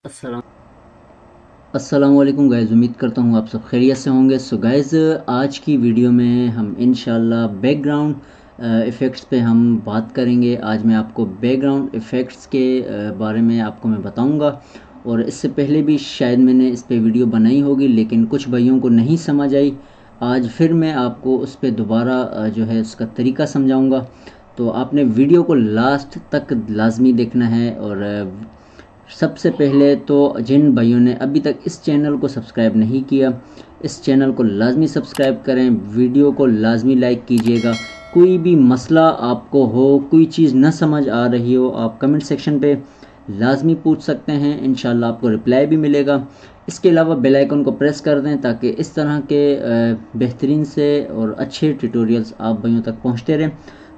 अस्सलाम अस्सलामुअलैकुम गाइज़। उम्मीद करता हूँ आप सब खैरियत से होंगे। सो गाइज़, आज की वीडियो में हम इंशाल्लाह बैकग्राउंड इफ़ेक्ट्स पे हम बात करेंगे। आज मैं आपको बैकग्राउंड इफ़ेक्ट्स के बारे में आपको मैं बताऊंगा। और इससे पहले भी शायद मैंने इस पे वीडियो बनाई होगी, लेकिन कुछ भाइयों को नहीं समझ आई। आज फिर मैं आपको उस पर दोबारा जो है उसका तरीका समझाऊँगा। तो आपने वीडियो को लास्ट तक लाजमी देखना है। और सबसे पहले तो जिन भाइयों ने अभी तक इस चैनल को सब्सक्राइब नहीं किया, इस चैनल को लाजमी सब्सक्राइब करें, वीडियो को लाजमी लाइक कीजिएगा। कोई भी मसला आपको हो, कोई चीज़ न समझ आ रही हो, आप कमेंट सेक्शन पे लाजमी पूछ सकते हैं, इंशाल्लाह आपको रिप्लाई भी मिलेगा। इसके अलावा बेल आइकन को प्रेस कर दें ताकि इस तरह के बेहतरीन से और अच्छे ट्यूटोरियल्स आप भाइयों तक पहुँचते रहें।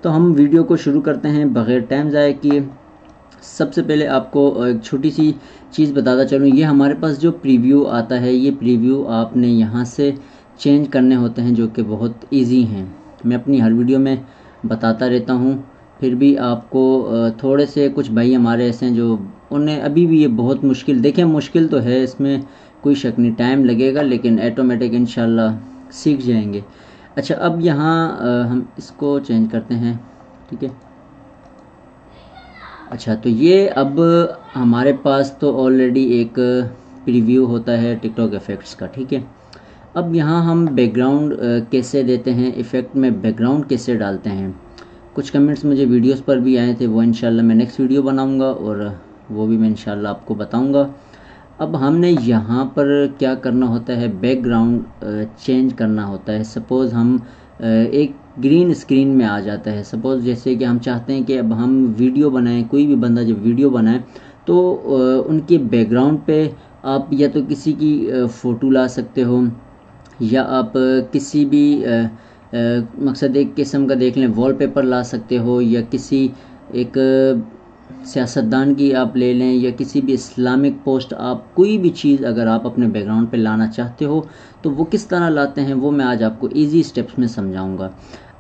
तो हम वीडियो को शुरू करते हैं बग़ैर टाइम ज़ाया किए। सबसे पहले आपको एक छोटी सी चीज़ बताता चलूँ। ये हमारे पास जो प्रीव्यू आता है, ये प्रीव्यू आपने यहाँ से चेंज करने होते हैं, जो कि बहुत इजी हैं। मैं अपनी हर वीडियो में बताता रहता हूँ, फिर भी आपको थोड़े से कुछ भाई हमारे ऐसे हैं जो उन्हें अभी भी ये बहुत मुश्किल, देखें मुश्किल तो है, इसमें कोई शक नहीं, टाइम लगेगा, लेकिन ऑटोमेटिक इंशाल्लाह सीख जाएंगे। अच्छा, अब यहाँ हम इसको चेंज करते हैं, ठीक है। अच्छा, तो ये अब हमारे पास तो ऑलरेडी एक प्रीव्यू होता है टिकटॉक इफ़ेक्ट्स का, ठीक है। अब यहाँ हम बैकग्राउंड कैसे देते हैं, इफ़ेक्ट में बैकग्राउंड कैसे डालते हैं। कुछ कमेंट्स मुझे वीडियोस पर भी आए थे, वो इंशाल्लाह मैं नेक्स्ट वीडियो बनाऊँगा और वो भी मैं इंशाल्लाह आपको बताऊँगा। अब हमने यहाँ पर क्या करना होता है, बैकग्राउंड चेंज करना होता है। सपोज़ हम एक ग्रीन स्क्रीन में आ जाता है। सपोज़ जैसे कि हम चाहते हैं कि अब हम वीडियो बनाएं, कोई भी बंदा जब वीडियो बनाए तो उनके बैकग्राउंड पे आप या तो किसी की फ़ोटो ला सकते हो, या आप किसी भी मकसद एक किस्म का देख लें, वॉलपेपर ला सकते हो, या किसी एक सियासतदान की आप ले लें, या किसी भी इस्लामिक पोस्ट, आप कोई भी चीज़ अगर आप अपने बैकग्राउंड पे लाना चाहते हो तो वो किस तरह लाते हैं वो मैं आज आपको इजी स्टेप्स में समझाऊंगा।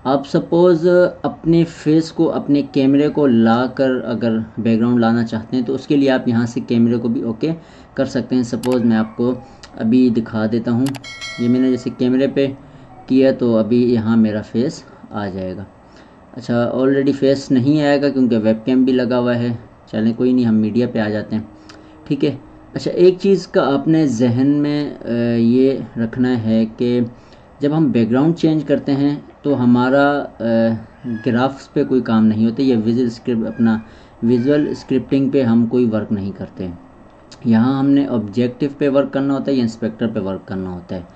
आप सपोज़ अपने फेस को, अपने कैमरे को ला कर अगर बैकग्राउंड लाना चाहते हैं तो उसके लिए आप यहाँ से कैमरे को भी ओके कर सकते हैं। सपोज़ मैं आपको अभी दिखा देता हूँ, ये मैंने जैसे कैमरे पे किया तो अभी यहाँ मेरा फेस आ जाएगा। अच्छा, ऑलरेडी फेस नहीं आएगा क्योंकि वेबकैम भी लगा हुआ है। चलें कोई नहीं, हम मीडिया पे आ जाते हैं, ठीक है। अच्छा, एक चीज़ का आपने जहन में ये रखना है कि जब हम बैकग्राउंड चेंज करते हैं तो हमारा ग्राफ्स पे कोई काम नहीं होता, या विजुअल स्क्रिप्टिंग पे हम कोई वर्क नहीं करते। यहाँ हमने ऑब्जेक्टिव पे वर्क करना होता है या इंस्पेक्टर पे वर्क करना होता है,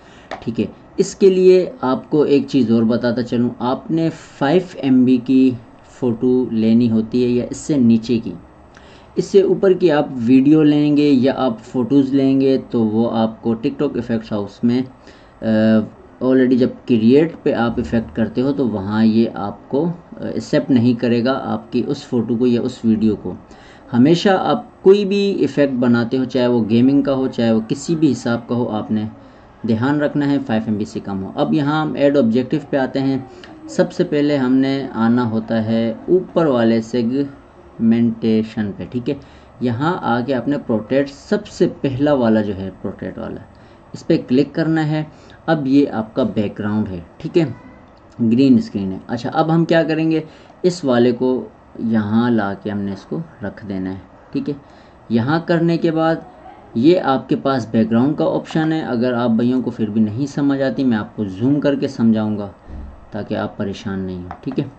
ठीक है। इसके लिए आपको एक चीज़ और बताता चलूँ, आपने 5 MB की फ़ोटो लेनी होती है, या इससे नीचे की। इससे ऊपर की आप वीडियो लेंगे या आप फ़ोटोज़ लेंगे तो वो आपको टिकटॉक इफ़ेक्ट्स हाउस में ऑलरेडी जब क्रिएट पे आप इफ़ेक्ट करते हो तो वहाँ ये आपको एक्सेप्ट नहीं करेगा आपकी उस फ़ोटो को या उस वीडियो को। हमेशा आप कोई भी इफ़ेक्ट बनाते हो, चाहे वो गेमिंग का हो, चाहे वो किसी भी हिसाब का हो, आपने ध्यान रखना है 5 MB से कम हो। अब यहाँ हम ऐड ऑब्जेक्टिव पे आते हैं। सबसे पहले हमने आना होता है ऊपर वाले सेगमेंटेशन पे, ठीक है। यहाँ आके आपने पोर्ट्रेट, सबसे पहला वाला जो है पोर्ट्रेट वाला, इस पर क्लिक करना है। अब ये आपका बैकग्राउंड है, ठीक है, ग्रीन स्क्रीन है। अच्छा, अब हम क्या करेंगे, इस वाले को यहाँ ला के हमने इसको रख देना है, ठीक है। यहाँ करने के बाद ये आपके पास बैकग्राउंड का ऑप्शन है। अगर आप भाइयों को फिर भी नहीं समझ आती, मैं आपको जूम करके समझाऊंगा ताकि आप परेशान नहीं हो, ठीक है।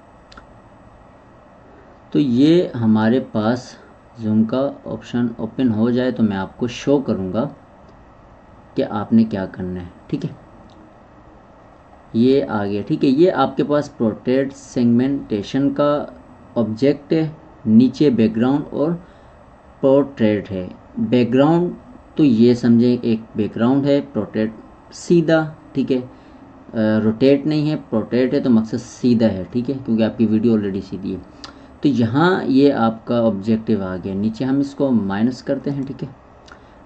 तो ये हमारे पास जूम का ऑप्शन ओपन हो जाए तो मैं आपको शो करूँगा कि आपने क्या करना है, ठीक है। ये आ गया, ठीक है। ये आपके पास पोर्ट्रेट सेगमेंटेशन का ऑब्जेक्ट है, नीचे बैकग्राउंड और पोर्ट्रेट है। बैकग्राउंड तो ये समझें एक बैकग्राउंड है, पोर्ट्रेट सीधा, ठीक है। रोटेट नहीं है, पोर्ट्रेट है तो मकसद सीधा है, ठीक है, क्योंकि आपकी वीडियो ऑलरेडी सीधी है। तो यहाँ ये आपका ऑब्जेक्टिव आ गया। नीचे हम इसको माइनस करते हैं, ठीक है।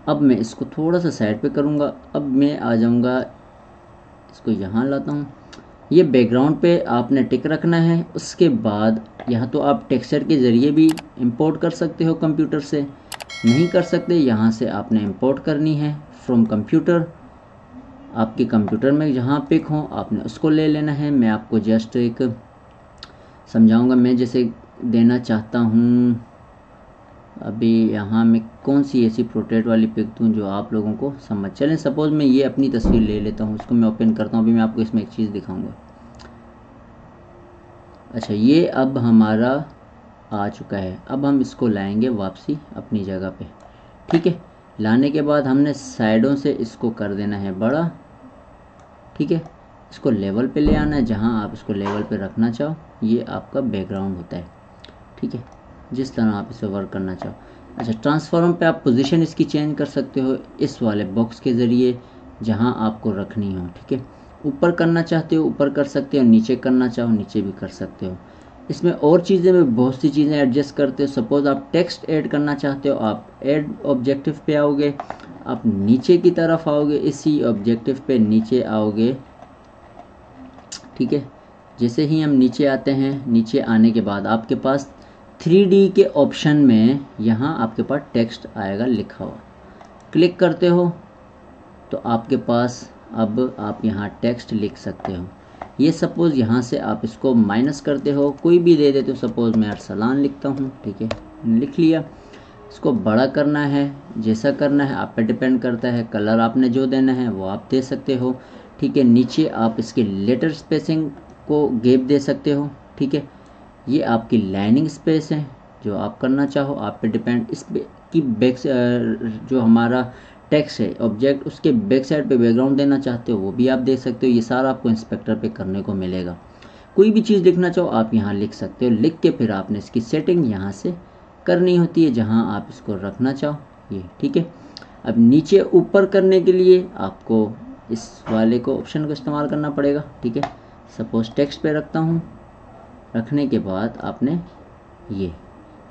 अब मैं इसको थोड़ा सा साइड पे करूँगा। अब मैं आ जाऊँगा, इसको यहाँ लाता हूँ। ये बैकग्राउंड पे आपने टिक रखना है। उसके बाद यहाँ तो आप टेक्सचर के ज़रिए भी इंपोर्ट कर सकते हो कंप्यूटर से, नहीं कर सकते, यहाँ से आपने इंपोर्ट करनी है फ्रॉम कंप्यूटर। आपके कंप्यूटर में जहाँ पिक हो आपने उसको ले लेना है। मैं आपको जस्ट एक समझाऊंगा। मैं जैसे देना चाहता हूँ अभी यहाँ मैं कौन सी ऐसी पोर्ट्रेट वाली पिक दूँ जो आप लोगों को समझ चलें। सपोज़ मैं ये अपनी तस्वीर ले लेता हूँ, उसको मैं ओपन करता हूँ। अभी मैं आपको इसमें एक चीज़ दिखाऊंगा। अच्छा, ये अब हमारा आ चुका है। अब हम इसको लाएंगे वापसी अपनी जगह पे, ठीक है। लाने के बाद हमने साइडों से इसको कर देना है बड़ा, ठीक है। इसको लेवल पे ले आना है, जहाँ आप इसको लेवल पे रखना चाहो। ये आपका बैकग्राउंड होता है, ठीक है, जिस तरह आप इसे वर्क करना चाहो। अच्छा, ट्रांसफॉर्म पे आप पोजीशन इसकी चेंज कर सकते हो इस वाले बॉक्स के ज़रिए, जहाँ आपको रखनी हो, ठीक है। ऊपर करना चाहते हो ऊपर कर सकते हो, नीचे करना चाहो नीचे भी कर सकते हो। इसमें और चीज़ें में बहुत सी चीज़ें एडजस्ट करते हो। सपोज़ आप टेक्स्ट ऐड करना चाहते हो, आप ऐड ऑब्जेक्टिव पे आओगे, आप नीचे की तरफ आओगे, इसी ऑब्जेक्टिव पे नीचे आओगे, ठीक है। जैसे ही हम नीचे आते हैं, नीचे आने के बाद आपके पास 3D के ऑप्शन में यहाँ आपके पास टेक्स्ट आएगा लिखा हुआ। क्लिक करते हो तो आपके पास अब आप यहाँ टेक्स्ट लिख सकते हो। ये सपोज़ यहाँ से आप इसको माइनस करते हो, कोई भी दे देते हो। सपोज़ मैं अरसलान लिखता हूँ, ठीक है, लिख लिया। इसको बड़ा करना है, जैसा करना है आप पे डिपेंड करता है। कलर आपने जो देना है वो आप दे सकते हो, ठीक है। नीचे आप इसके लेटर स्पेसिंग को गैप दे सकते हो, ठीक है। ये आपकी लाइनिंग स्पेस है, जो आप करना चाहो आप पे डिपेंड। इस पे की बैक जो हमारा टेक्स्ट है ऑब्जेक्ट, उसके बैक साइड पे बैकग्राउंड देना चाहते हो वो भी आप दे सकते हो। ये सारा आपको इंस्पेक्टर पे करने को मिलेगा। कोई भी चीज़ लिखना चाहो आप यहाँ लिख सकते हो। लिख के फिर आपने इसकी सेटिंग यहाँ से करनी होती है, जहाँ आप इसको रखना चाहो ये, ठीक है। अब नीचे ऊपर करने के लिए आपको इस वाले को ऑप्शन को इस्तेमाल करना पड़ेगा, ठीक है। सपोज़ टेक्स्ट पे रखता हूँ, रखने के बाद आपने ये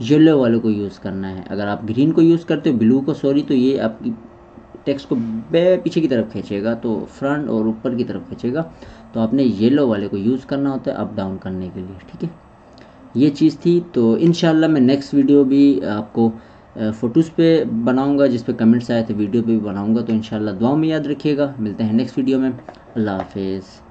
येलो वाले को यूज़ करना है। अगर आप ग्रीन को यूज़ करते हो, ब्लू को सॉरी, तो ये आपकी टेक्स्ट को पीछे की तरफ खींचेगा, तो फ्रंट और ऊपर की तरफ खींचेगा। तो आपने येलो वाले को यूज़ करना होता है अप डाउन करने के लिए, ठीक है। ये चीज़ थी। तो इंशाल्लाह मैं नेक्स्ट वीडियो भी आपको फ़ोटोज़ पे बनाऊंगा, जिस पे कमेंट्स आए थे वीडियो पे भी बनाऊंगा। तो इंशाल्लाह दुआ में याद रखिएगा। मिलते हैं नेक्स्ट वीडियो में। अल्लाह हाफिज़।